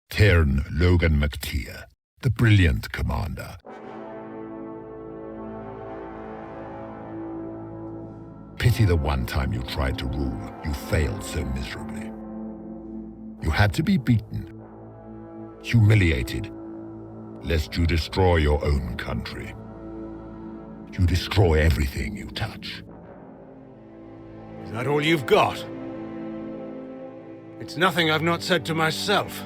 Cairn Logan McTeer, the brilliant commander. Pity the one time you tried to rule, you failed so miserably. You had to be beaten, humiliated, lest you destroy your own country. You destroy everything you touch. Is that all you've got? It's nothing I've not said to myself.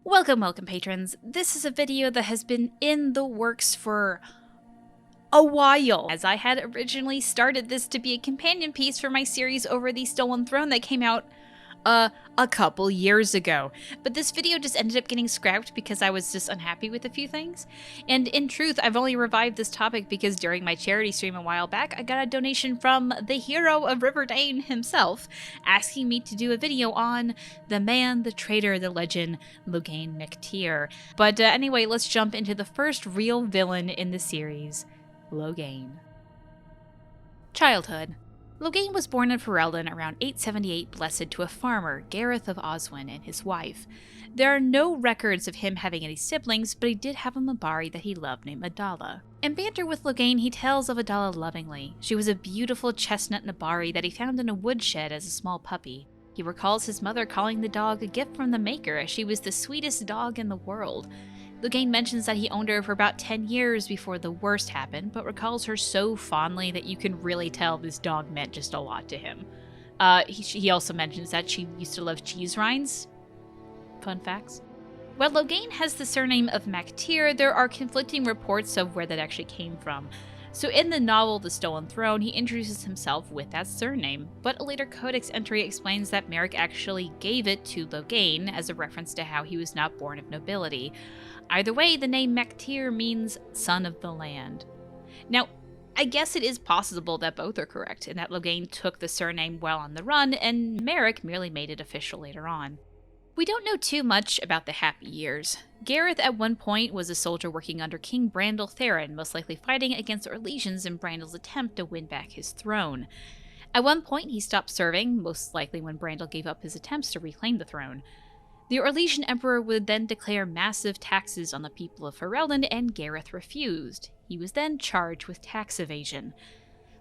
Welcome patrons. This is a video that has been in the works for a while, as I had originally started this to be a companion piece for my series over the Stolen Throne that came out a couple years ago. But this video just ended up getting scrapped because I was just unhappy with a few things. And in truth, I've only revived this topic because during my charity stream a while back, I got a donation from the hero of Riverdane himself, asking me to do a video on the man, the traitor, the legend, Loghain McTeer. But anyway, let's jump into the first real villain in the series, Loghain. Childhood. Loghain was born in Ferelden around 878 Blessed to a farmer, Gareth of Oswin, and his wife. There are no records of him having any siblings, but he did have a Mabari that he loved named Adala. In banter with Loghain, he tells of Adala lovingly. She was a beautiful chestnut Nabari that he found in a woodshed as a small puppy. He recalls his mother calling the dog a gift from the maker, as she was the sweetest dog in the world. Loghain mentions that he owned her for about 10 years before the worst happened, but recalls her so fondly that you can really tell this dog meant just a lot to him. He also mentions that she used to love cheese rinds. Fun facts. While Loghain has the surname of McTeer, there are conflicting reports of where that actually came from. So in the novel The Stolen Throne, he introduces himself with that surname, but a later codex entry explains that Merrick actually gave it to Loghain as a reference to how he was not born of nobility. Either way, the name McTeer means son of the land. Now, I guess it is possible that both are correct, and that Loghain took the surname while on the run, and Merrick merely made it official later on. We don't know too much about the Happy Years. Gareth at one point was a soldier working under King Brandel Theron, most likely fighting against Orlesians in Brandel's attempt to win back his throne. At one point he stopped serving, most likely when Brandel gave up his attempts to reclaim the throne. The Orlesian Emperor would then declare massive taxes on the people of Ferelden, and Gareth refused. He was then charged with tax evasion.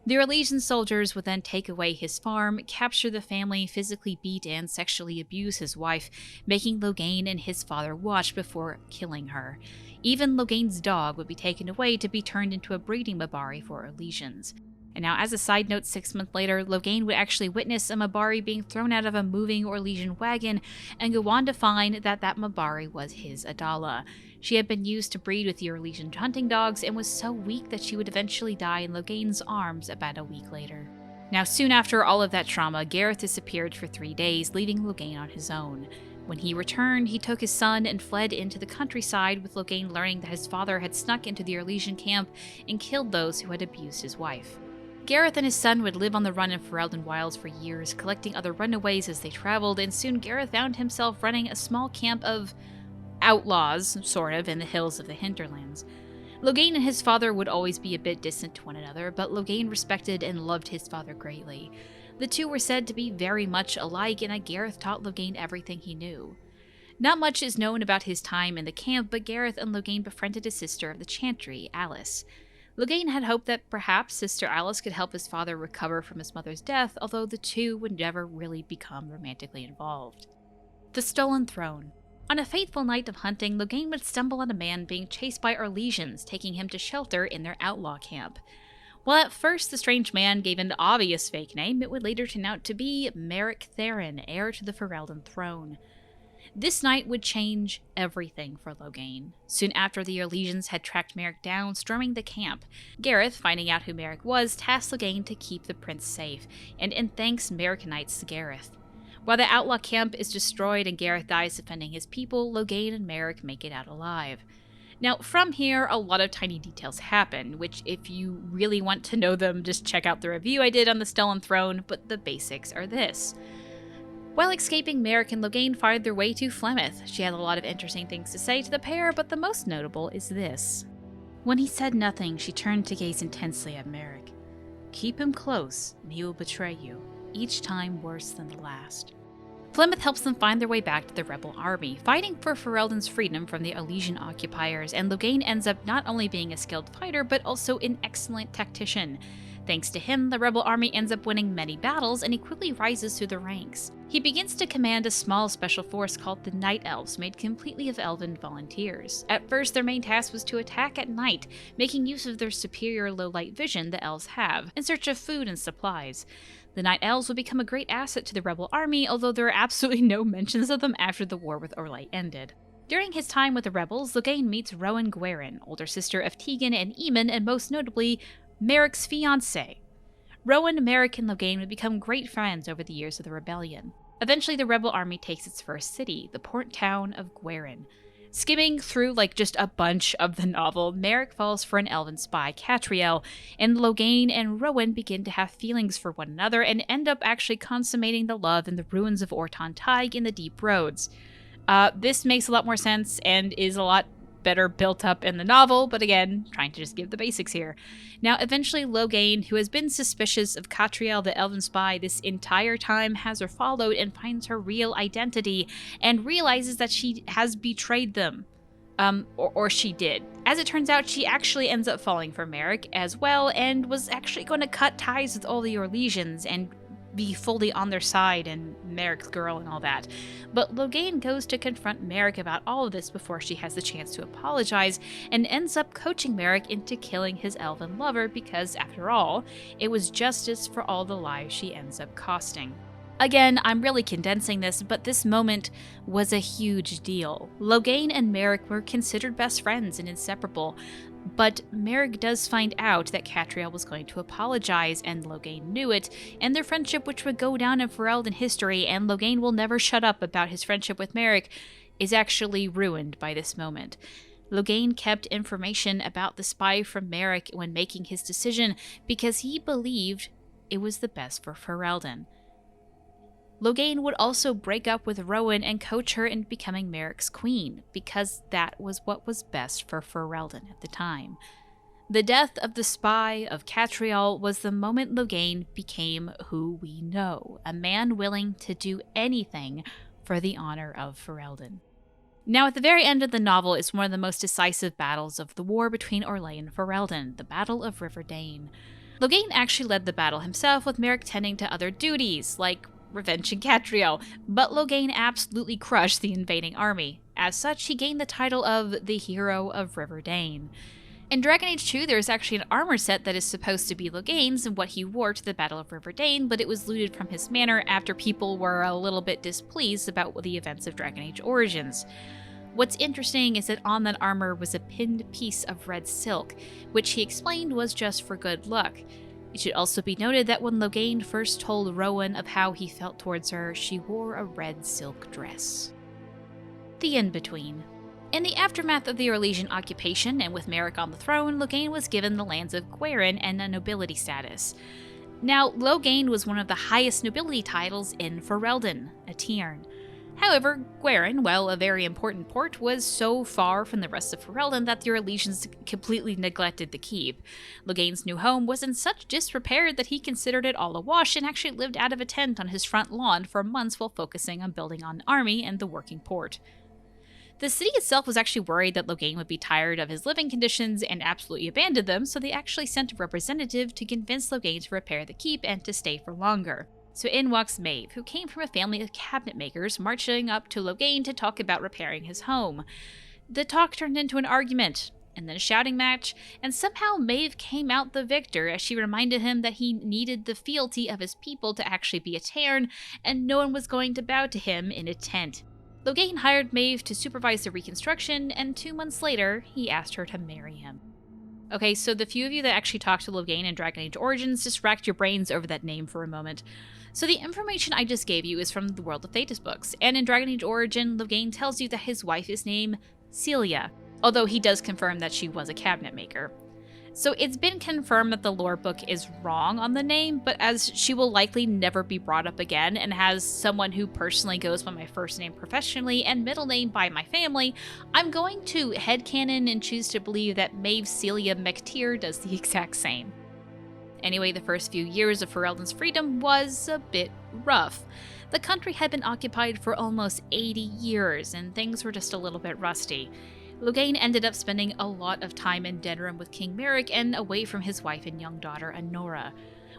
The Orlesian soldiers would then take away his farm, capture the family, physically beat and sexually abuse his wife, making Loghain and his father watch before killing her. Even Loghain's dog would be taken away to be turned into a breeding Mabari for Orlesians. And now, as a side note, 6 months later, Loghain would actually witness a Mabari being thrown out of a moving Orlesian wagon and go on to find that that Mabari was his Adala. She had been used to breed with the Orlesian hunting dogs and was so weak that she would eventually die in Loghain's arms about a week later. Now, soon after all of that trauma, Gareth disappeared for 3 days, leaving Loghain on his own. When he returned, he took his son and fled into the countryside, with Loghain learning that his father had snuck into the Orlesian camp and killed those who had abused his wife. Gareth and his son would live on the run in Ferelden wilds for years, collecting other runaways as they traveled, and soon Gareth found himself running a small camp of outlaws, sort of, in the hills of the hinterlands. Loghain and his father would always be a bit distant to one another, but Loghain respected and loved his father greatly. The two were said to be very much alike, and Gareth taught Loghain everything he knew. Not much is known about his time in the camp, but Gareth and Loghain befriended a sister of the Chantry, Alice. Loghain had hoped that perhaps Sister Alice could help his father recover from his mother's death, although the two would never really become romantically involved. The Stolen Throne. On a fateful night of hunting, Loghain would stumble on a man being chased by Orlesians, taking him to shelter in their outlaw camp. While at first the strange man gave an obvious fake name, it would later turn out to be Merrick Theron, heir to the Ferelden throne. This night would change everything for Loghain. Soon after the Orlesians had tracked Merrick down, storming the camp, Gareth, finding out who Merrick was, tasked Loghain to keep the prince safe, and in thanks, Merrick knights Gareth. While the outlaw camp is destroyed and Gareth dies defending his people, Loghain and Merrick make it out alive. Now, from here, a lot of tiny details happen, which if you really want to know them, just check out the review I did on the Stolen Throne, but the basics are this. While escaping, Merrick and Loghain find their way to Flemeth. She had a lot of interesting things to say to the pair, but the most notable is this. When he said nothing, she turned to gaze intensely at Merrick. "Keep him close, and he will betray you. each time worse than the last. Plymouth helps them find their way back to the rebel army, fighting for Ferelden's freedom from the Elysian occupiers, and Loghain ends up not only being a skilled fighter, but also an excellent tactician. Thanks to him, the rebel army ends up winning many battles, and he quickly rises through the ranks. He begins to command a small special force called the Night Elves, made completely of elven volunteers. At first, their main task was to attack at night, making use of their superior low-light vision the elves have, in search of food and supplies. The Night Elves would become a great asset to the rebel army, although there are absolutely no mentions of them after the war with Orlais ended. During his time with the rebels, Loghain meets Rowan Gwerin, older sister of Tegan and Eamon, and most notably, Merrick's fiancé. Rowan, Merrick, and Loghain would become great friends over the years of the rebellion. Eventually, the rebel army takes its first city, the port town of Gwerin. Skimming through just a bunch of the novel, Merrick falls for an elven spy, Catriel, and Loghain and Rowan begin to have feelings for one another and end up actually consummating the love in the ruins of Orton Tig in the Deep Roads. This makes a lot more sense and is a lot better built up in the novel, but again, trying to just give the basics here. Now, eventually, Loghain, who has been suspicious of Catriel the elven spy this entire time, has her followed and finds her real identity and realizes that she has betrayed them. Or she did. As it turns out, she actually ends up falling for Merrick as well and was actually going to cut ties with all the Orlesians and be fully on their side and Merrick's girl and all that. But Loghain goes to confront Merrick about all of this before she has the chance to apologize and ends up coaching Merrick into killing his elven lover because, after all, it was justice for all the lives she ends up costing. Again, I'm really condensing this, but this moment was a huge deal. Loghain and Merrick were considered best friends and inseparable, but Merrick does find out that Catriel was going to apologize, and Loghain knew it, and their friendship, which would go down in Ferelden history, and Loghain will never shut up about his friendship with Merrick, is actually ruined by this moment. Loghain kept information about the spy from Merrick when making his decision because he believed it was the best for Ferelden. Loghain would also break up with Rowan and coach her in becoming Merrick's queen, because that was what was best for Ferelden at the time. The death of the spy of Catriel was the moment Loghain became who we know, a man willing to do anything for the honor of Ferelden. Now, at the very end of the novel is one of the most decisive battles of the war between Orlais and Ferelden, the Battle of Riverdane. Loghain actually led the battle himself, with Merrick tending to other duties, like revenging Catriel, but Loghain absolutely crushed the invading army. As such, he gained the title of the Hero of Riverdane. In Dragon Age 2, there is actually an armor set that is supposed to be Loghain's and what he wore to the Battle of Riverdane, but it was looted from his manor after people were a little bit displeased about the events of Dragon Age Origins. What's interesting is that on that armor was a pinned piece of red silk, which he explained was just for good luck. It should also be noted that when Loghain first told Rowan of how he felt towards her, she wore a red silk dress. The In-Between. In the aftermath of the Orlesian occupation, and with Merrick on the throne, Loghain was given the lands of Gwerin and a nobility status. Now, Loghain was one of the highest nobility titles in Ferelden, a Tiern. However, Gwerin, while a very important port, was so far from the rest of Ferelden that the Orlesians completely neglected the keep. Loghain's new home was in such disrepair that he considered it all awash and actually lived out of a tent on his front lawn for months while focusing on building an army and the working port. The city itself was actually worried that Loghain would be tired of his living conditions and absolutely abandon them, so they actually sent a representative to convince Loghain to repair the keep and to stay for longer. So in walks Maeve, who came from a family of cabinet makers, marching up to Loghain to talk about repairing his home. The talk turned into an argument, and then a shouting match, and somehow Maeve came out the victor as she reminded him that he needed the fealty of his people to actually be a Tiern, and no one was going to bow to him in a tent. Loghain hired Maeve to supervise the reconstruction, and 2 months later, he asked her to marry him. Okay, so the few of you that actually talked to Loghain in Dragon Age Origins, just racked your brains over that name for a moment. So the information I just gave you is from the World of Thetis books, and in Dragon Age Origin, Loghain tells you that his wife is named Celia, although he does confirm that she was a cabinet maker. So it's been confirmed that the lore book is wrong on the name, but as she will likely never be brought up again and has someone who personally goes by my first name professionally and middle name by my family, I'm going to headcanon and choose to believe that Maeve Celia McTeer does the exact same. Anyway, the first few years of Ferelden's freedom was a bit rough. The country had been occupied for almost 80 years, and things were just a little bit rusty. Loghain ended up spending a lot of time in Denerim with King Merrick and away from his wife and young daughter Anora.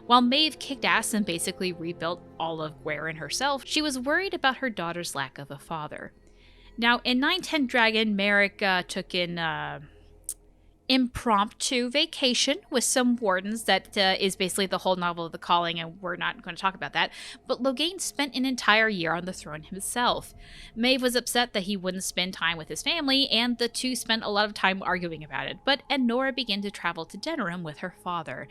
While Maeve kicked ass and basically rebuilt all of Gweren herself, she was worried about her daughter's lack of a father. Now, in 910 Dragon, Merrick took an impromptu vacation with some wardens. That is basically the whole novel of the Calling, and we're not going to talk about that. But Loghain spent an entire year on the throne himself. Maeve was upset that he wouldn't spend time with his family, and the two spent a lot of time arguing about it. But Anora began to travel to Denerim with her father.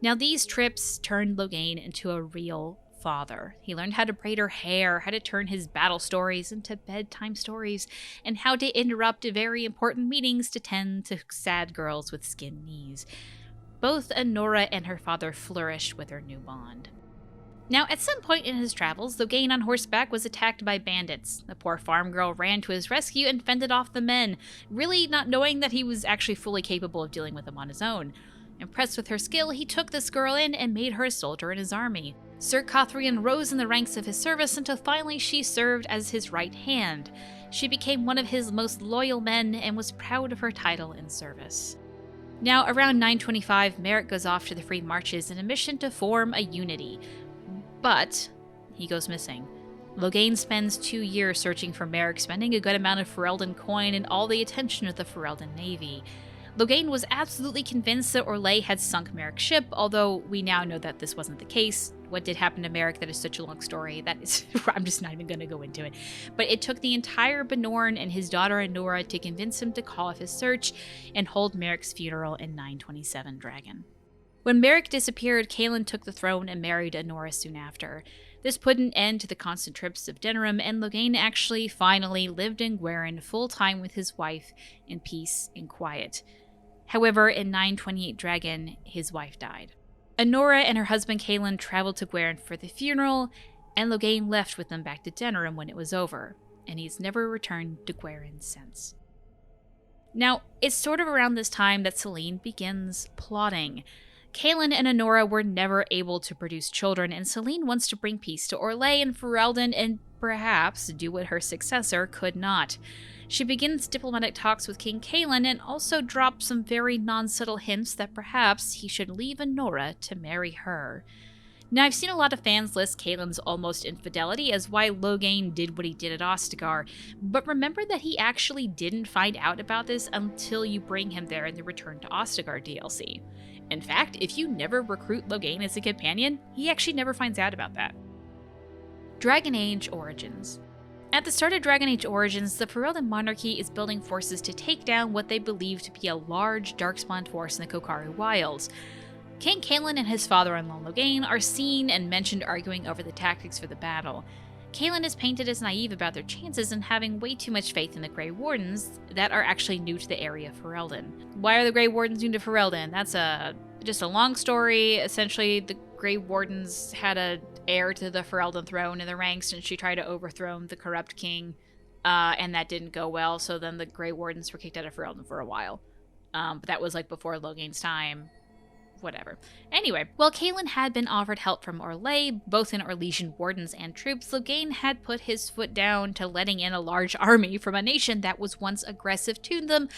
Now, these trips turned Loghain into a real father. He learned how to braid her hair, how to turn his battle stories into bedtime stories, and how to interrupt very important meetings to tend to sad girls with skin knees. Both Anora and her father flourished with their new bond. Now, at some point in his travels, Loghain on horseback was attacked by bandits. The poor farm girl ran to his rescue and fended off the men, really not knowing that he was actually fully capable of dealing with them on his own. Impressed with her skill, he took this girl in and made her a soldier in his army. Sir Cothrian rose in the ranks of his service until finally she served as his right hand. She became one of his most loyal men and was proud of her title and service. Now, around 925, Merrick goes off to the Free Marches in a mission to form a unity. But he goes missing. Loghain spends 2 years searching for Merrick, spending a good amount of Ferelden coin and all the attention of the Ferelden Navy. Loghain was absolutely convinced that Orlais had sunk Merrick's ship, although we now know that this wasn't the case. What did happen to Merrick, that is such a long story, that is, I'm just not even going to go into it. But it took the entire Benorn and his daughter Anora to convince him to call off his search and hold Merrick's funeral in 927 Dragon. When Merrick disappeared, Kaelin took the throne and married Anora soon after. This put an end to the constant trips of Denerim, and Loghain actually finally lived in Gweren full-time with his wife in peace and quiet. However, in 928 Dragon, his wife died. Anora and her husband Kaelin traveled to Gweren for the funeral, and Loghain left with them back to Denerim when it was over, and he's never returned to Gweren since. Now, it's sort of around this time that Selene begins plotting. Kaelin and Anora were never able to produce children, and Selene wants to bring peace to Orlais and Ferelden and perhaps do what her successor could not. She begins diplomatic talks with King Kaelin and also drops some very non-subtle hints that perhaps he should leave Anora to marry her. Now, I've seen a lot of fans list Kaelin's almost infidelity as why Loghain did what he did at Ostagar, but remember that he actually didn't find out about this until you bring him there in the Return to Ostagar DLC. In fact, if you never recruit Loghain as a companion, he actually never finds out about that. Dragon Age Origins. At the start of Dragon Age Origins, the Ferelden monarchy is building forces to take down what they believe to be a large darkspawn force in the Kokari Wilds. King Kaelin and his father-in-law Loghain are seen and mentioned arguing over the tactics for the battle. Kaelin is painted as naive about their chances and having way too much faith in the Grey Wardens that are actually new to the area of Ferelden. Why are the Grey Wardens new to Ferelden? That's just a long story. Essentially, the Grey Wardens had an heir to the Ferelden throne in the ranks, and she tried to overthrow the corrupt king, and that didn't go well, so then the Grey Wardens were kicked out of Ferelden for a while. But that was like before Loghain's time. Whatever. Anyway, while Kaelin had been offered help from Orlais, both in Orlesian wardens and troops, Loghain had put his foot down to letting in a large army from a nation that was once aggressive to them,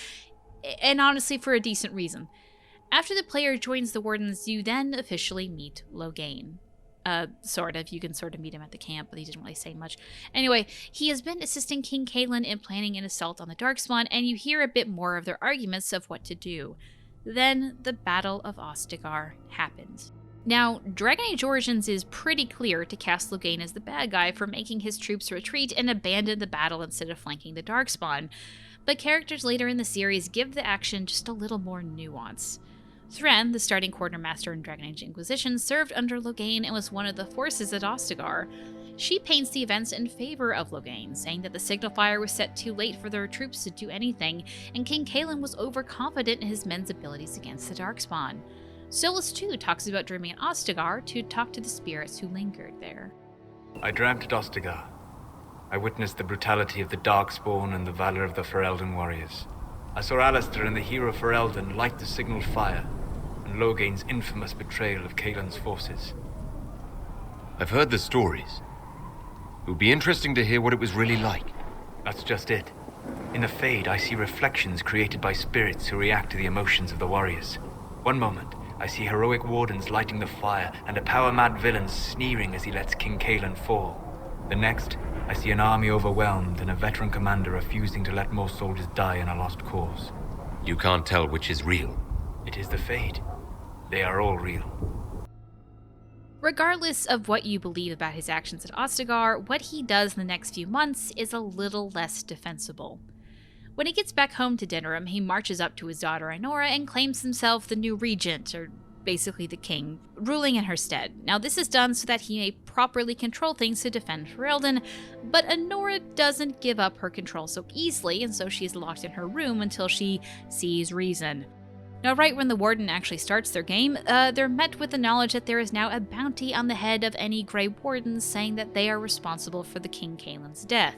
and honestly for a decent reason. After the player joins the wardens, you then officially meet Loghain. Sort of. You can sort of meet him at the camp, but he didn't really say much. Anyway, he has been assisting King Kaelin in planning an assault on the Darkspawn, and you hear a bit more of their arguments of what to do. Then the Battle of Ostagar happens. Now, Dragon Age Origins is pretty clear to cast Loghain as the bad guy for making his troops retreat and abandon the battle instead of flanking the Darkspawn, but characters later in the series give the action just a little more nuance. Threnn, the starting quartermaster in Dragon Age Inquisition, served under Loghain and was one of the forces at Ostagar. She paints the events in favor of Loghain, saying that the signal fire was set too late for their troops to do anything, and King Kaelin was overconfident in his men's abilities against the Darkspawn. Solus too talks about dreaming at Ostagar to talk to the spirits who lingered there. I dreamt at Ostagar. I witnessed the brutality of the Darkspawn and the valor of the Ferelden warriors. I saw Alistair and the hero Ferelden light the signal fire, and and Loghain's infamous betrayal of Caelan's forces. I've heard the stories. It would be interesting to hear what it was really like. That's just it. In the Fade, I see reflections created by spirits who react to the emotions of the warriors. One moment, I see heroic wardens lighting the fire and a power-mad villain sneering as he lets King Caelan fall. The next, I see an army overwhelmed and a veteran commander refusing to let more soldiers die in a lost cause. You can't tell which is real. It is the Fade. They are all real. Regardless of what you believe about his actions at Ostagar, what he does in the next few months is a little less defensible. When he gets back home to Denerim, he marches up to his daughter Ainora and claims himself the new regent, or basically the king, ruling in her stead. Now this is done so that he may properly control things to defend Ferelden, but Ainora doesn't give up her control so easily, and so she is locked in her room until she sees reason. Now, right when the Warden actually starts their game, they're met with the knowledge that there is now a bounty on the head of any Grey Wardens, saying that they are responsible for the King Caelan's death.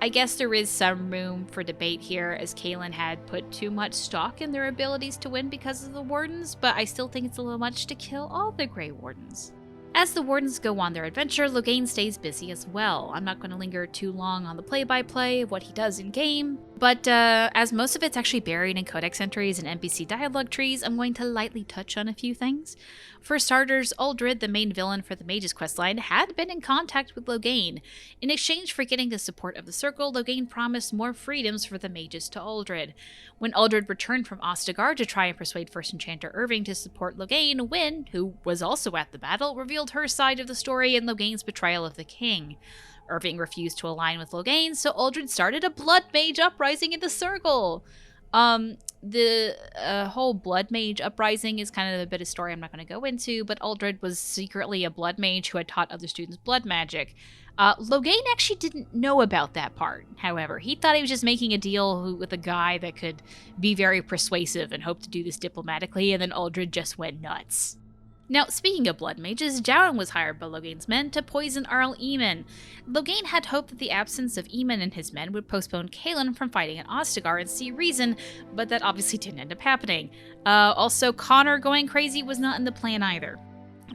I guess there is some room for debate here, as Caelan had put too much stock in their abilities to win because of the Wardens, but I still think it's a little much to kill all the Grey Wardens. As the Wardens go on their adventure, Loghain stays busy as well. I'm not going to linger too long on the play-by-play of what he does in-game, but as most of it's actually buried in codex entries and NPC dialogue trees, I'm going to lightly touch on a few things. For starters, Uldred, the main villain for the Mage's questline, had been in contact with Loghain. In exchange for getting the support of the Circle, Loghain promised more freedoms for the Mages to Uldred. When Uldred returned from Ostagar to try and persuade First Enchanter Irving to support Loghain, Wynne, who was also at the battle, revealed her side of the story and Loghain's betrayal of the king. Irving refused to align with Loghain, so Uldred started a Blood Mage uprising in the Circle. The whole Blood Mage uprising is kind of a bit of story I'm not going to go into, but Uldred was secretly a Blood Mage who had taught other students blood magic. Loghain actually didn't know about that part, however. He thought he was just making a deal with a guy that could be very persuasive and hoped to do this diplomatically, and then Uldred just went nuts. Now, speaking of blood mages, Jowan was hired by Loghain's men to poison Arl Eamon. Loghain had hoped that the absence of Eamon and his men would postpone Caelan from fighting at Ostagar and see reason, but that obviously didn't end up happening. Also, Connor going crazy was not in the plan either.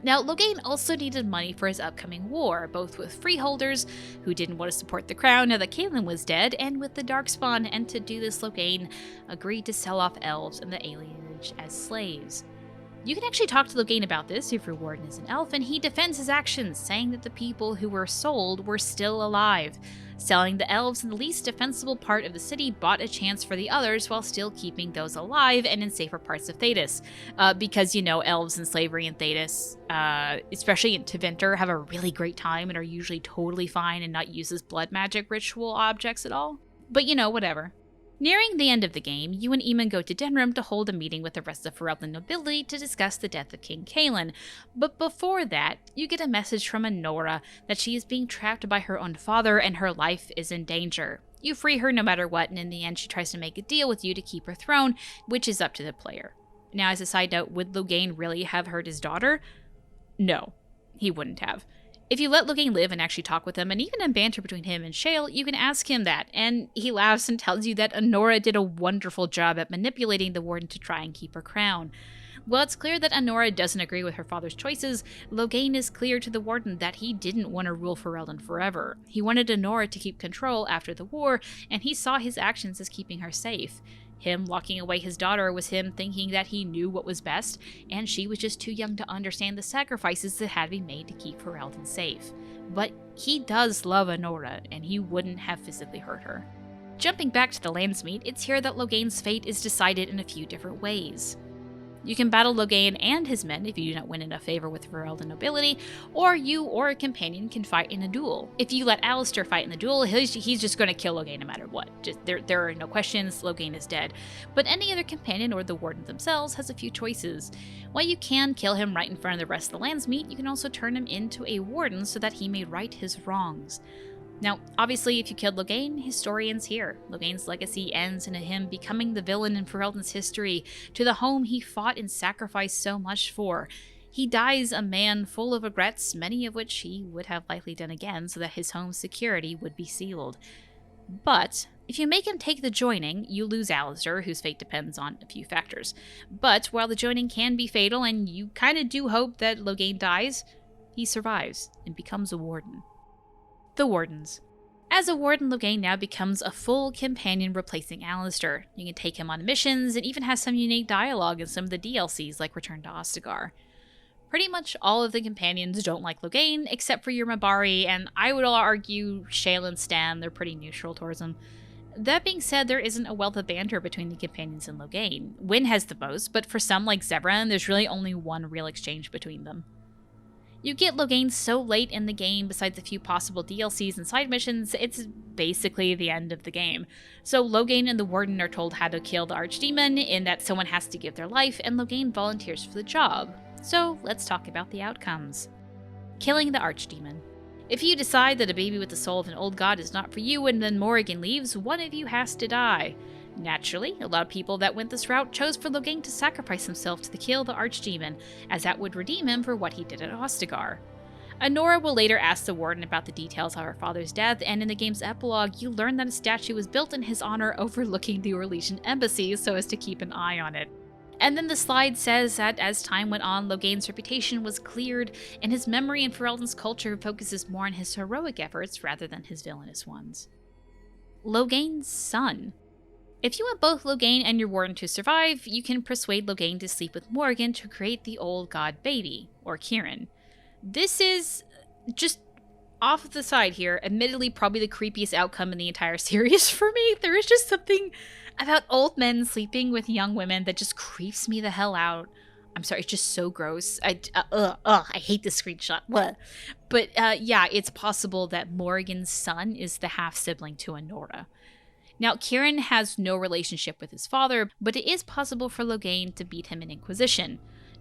Now, Loghain also needed money for his upcoming war, both with freeholders, who didn't want to support the crown now that Caelan was dead, and with the Darkspawn, and to do this, Loghain agreed to sell off elves and the alienage as slaves. You can actually talk to Loghain about this if your warden is an elf, and he defends his actions, saying that the people who were sold were still alive. Selling the elves in the least defensible part of the city bought a chance for the others while still keeping those alive and in safer parts of Thedas. Because, you know, elves and slavery in Thedas, especially in Tevinter, have a really great time and are usually totally fine and not used as blood magic ritual objects at all. But, you know, whatever. Nearing the end of the game, you and Eamon go to Denerim to hold a meeting with the rest of Ferelden nobility to discuss the death of King Caelan. But before that, you get a message from Ainora that she is being trapped by her own father and her life is in danger. You free her no matter what, and in the end she tries to make a deal with you to keep her throne, which is up to the player. Now, as a side note, would Loghain really have hurt his daughter? No, he wouldn't have. If you let Loghain live and actually talk with him, and even in banter between him and Shale, you can ask him that, and he laughs and tells you that Ainora did a wonderful job at manipulating the Warden to try and keep her crown. While it's clear that Ainora doesn't agree with her father's choices, Loghain is clear to the Warden that he didn't want to rule Ferelden forever. He wanted Ainora to keep control after the war, and he saw his actions as keeping her safe. Him locking away his daughter was him thinking that he knew what was best, and she was just too young to understand the sacrifices that had to be made to keep Ferelden safe. But he does love Ainora, and he wouldn't have physically hurt her. Jumping back to the Landsmeet, it's here that Loghain's fate is decided in a few different ways. You can battle Loghain and his men if you do not win enough favor with Ferelden nobility, or you or a companion can fight in a duel. If you let Alistair fight in the duel, he's just going to kill Loghain no matter what. There are no questions, Loghain is dead. But any other companion or the Warden themselves has a few choices. While you can kill him right in front of the rest of the Landsmeet, you can also turn him into a Warden so that he may right his wrongs. Now, obviously, if you killed Loghain, his story ends here. Loghain's legacy ends in him becoming the villain in Ferelden's history, to the home he fought and sacrificed so much for. He dies a man full of regrets, many of which he would have likely done again, so that his home's security would be sealed. But if you make him take the joining, you lose Alistair, whose fate depends on a few factors. But while the joining can be fatal, and you kind of do hope that Loghain dies, he survives and becomes a warden. The Wardens. As a warden, Loghain now becomes a full companion, replacing Alistair. You can take him on missions, and even has some unique dialogue in some of the DLCs, like Return to Ostagar. Pretty much all of the companions don't like Loghain, except for your Mabari, and I would argue Shale and Stan, they're pretty neutral towards him. That being said, there isn't a wealth of banter between the companions and Loghain. Wynn has the most, but for some like Zebran, there's really only one real exchange between them. You get Loghain so late in the game, besides a few possible DLCs and side missions, it's basically the end of the game. So Loghain and the Warden are told how to kill the Archdemon, in that someone has to give their life, and Loghain volunteers for the job. So let's talk about the outcomes. Killing the Archdemon. If you decide that a baby with the soul of an old god is not for you and then Morrigan leaves, one of you has to die. Naturally, a lot of people that went this route chose for Loghain to sacrifice himself to kill the Archdemon, as that would redeem him for what he did at Ostagar. Honora will later ask the Warden about the details of her father's death, and in the game's epilogue, you learn that a statue was built in his honor overlooking the Orlesian embassy so as to keep an eye on it. And then the slide says that as time went on, Loghain's reputation was cleared, and his memory in Ferelden's culture focuses more on his heroic efforts rather than his villainous ones. Loghain's son. If you want both Loghain and your Warden to survive, you can persuade Loghain to sleep with Morrigan to create the old god baby, or Kieran. This is, just off the side here, admittedly probably the creepiest outcome in the entire series for me. There is just something about old men sleeping with young women that just creeps me the hell out. I'm sorry, it's just so gross. I hate this screenshot. What? But yeah, it's possible that Morrigan's son is the half-sibling to Honora. Now, Kieran has no relationship with his father, but it is possible for Loghain to beat him in Inquisition.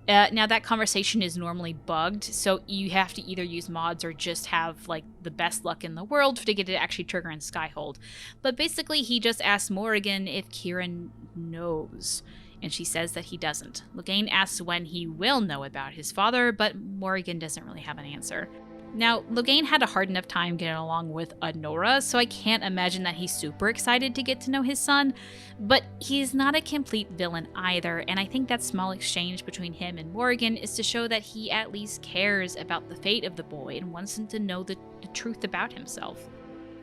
Now, that conversation is normally bugged, so you have to either use mods or just have, like, the best luck in the world to get it to actually trigger in Skyhold. But basically, he just asks Morrigan if Kieran knows, and she says that he doesn't. Loghain asks when he will know about his father, but Morrigan doesn't really have an answer. Now, Loghain had a hard enough time getting along with Honora, so I can't imagine that he's super excited to get to know his son, but he's not a complete villain either, and I think that small exchange between him and Morrigan is to show that he at least cares about the fate of the boy and wants him to know the truth about himself.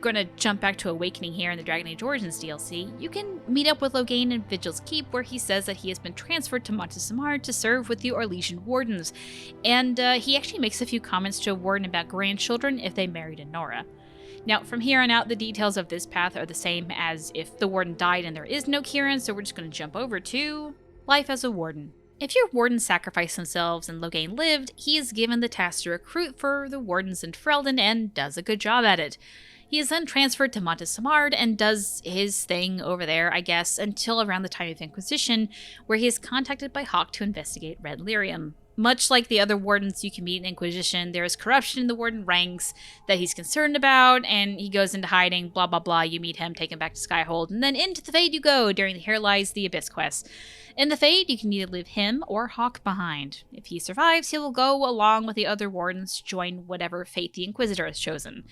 Gonna jump back to Awakening here in the Dragon Age Origins DLC, you can meet up with Loghain in Vigil's Keep, where he says that he has been transferred to Montesamar to serve with the Orlesian Wardens, and he actually makes a few comments to a warden about grandchildren if they married Honora. Now, from here on out, the details of this path are the same as if the warden died and there is no Kieran, so we're just gonna jump over to life as a warden. If your wardens sacrificed themselves and Loghain lived, he is given the task to recruit for the wardens in Ferelden and does a good job at it. He is then transferred to Montesamar and does his thing over there, I guess, until around the time of Inquisition, where he is contacted by Hawk to investigate Red Lyrium. Much like the other wardens you can meet in Inquisition, there is corruption in the warden ranks that he's concerned about, and he goes into hiding, blah blah blah, you meet him, take him back to Skyhold, and then into the Fade you go during the Here Lies the Abyss quest. In the Fade, you can either leave him or Hawk behind. If he survives, he will go along with the other wardens to join whatever fate the Inquisitor has chosen.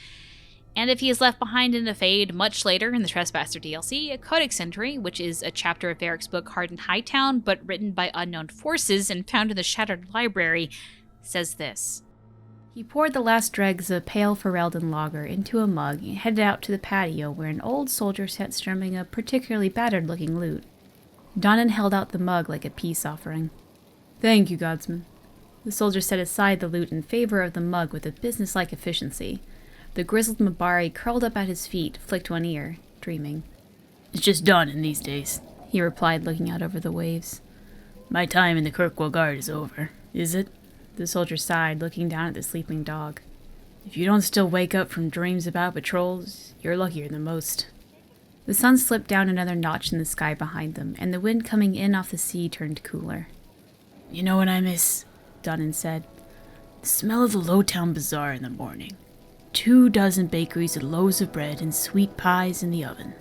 And if he is left behind in the Fade much later in the Trespasser DLC, a Codex entry, which is a chapter of Varric's book Hardened Hightown, but written by unknown forces and found in the Shattered Library, says this. He poured the last dregs of pale Ferelden lager into a mug and headed out to the patio where an old soldier sat strumming a particularly battered-looking lute. Donnan held out the mug like a peace offering. "Thank you, Godsman." The soldier set aside the lute in favor of the mug with a businesslike efficiency. The grizzled Mabari curled up at his feet, flicked one ear, dreaming. "It's just dawning these days," he replied, looking out over the waves. "My time in the Kirkwall Guard is over, is it?" The soldier sighed, looking down at the sleeping dog. "If you don't still wake up from dreams about patrols, you're luckier than most." The sun slipped down another notch in the sky behind them, and the wind coming in off the sea turned cooler. "You know what I miss?" Donnan said. "The smell of the Lowtown Bazaar in the morning. 24 bakeries with loaves of bread and sweet pies in the oven."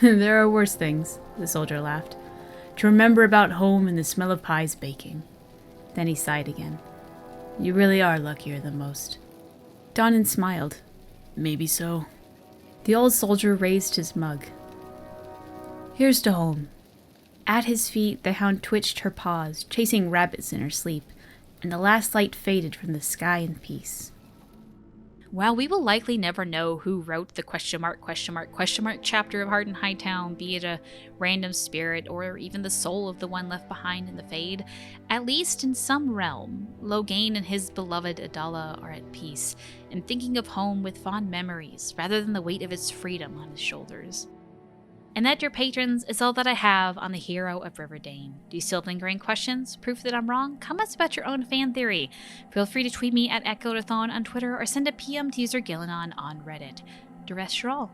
"There are worse things," the soldier laughed. "To remember about home and the smell of pies baking." Then he sighed again. "You really are luckier than most." Donnan smiled. "Maybe so." The old soldier raised his mug. Here's to home. At his feet, the hound twitched her paws, chasing rabbits in her sleep, and the last light faded from the sky in peace. While we will likely never know who wrote the chapter of Heart in Hightown, be it a random spirit or even the soul of the one left behind in the Fade, at least in some realm, Loghain and his beloved Adala are at peace, and thinking of home with fond memories rather than the weight of its freedom on his shoulders. And that, dear patrons, is all that I have on the hero of Riverdane. Do you still have lingering questions? Proof that I'm wrong? Comments about your own fan theory? Feel free to tweet me at Echodathon on Twitter or send a PM to user Gillenon on Reddit. To rest your all.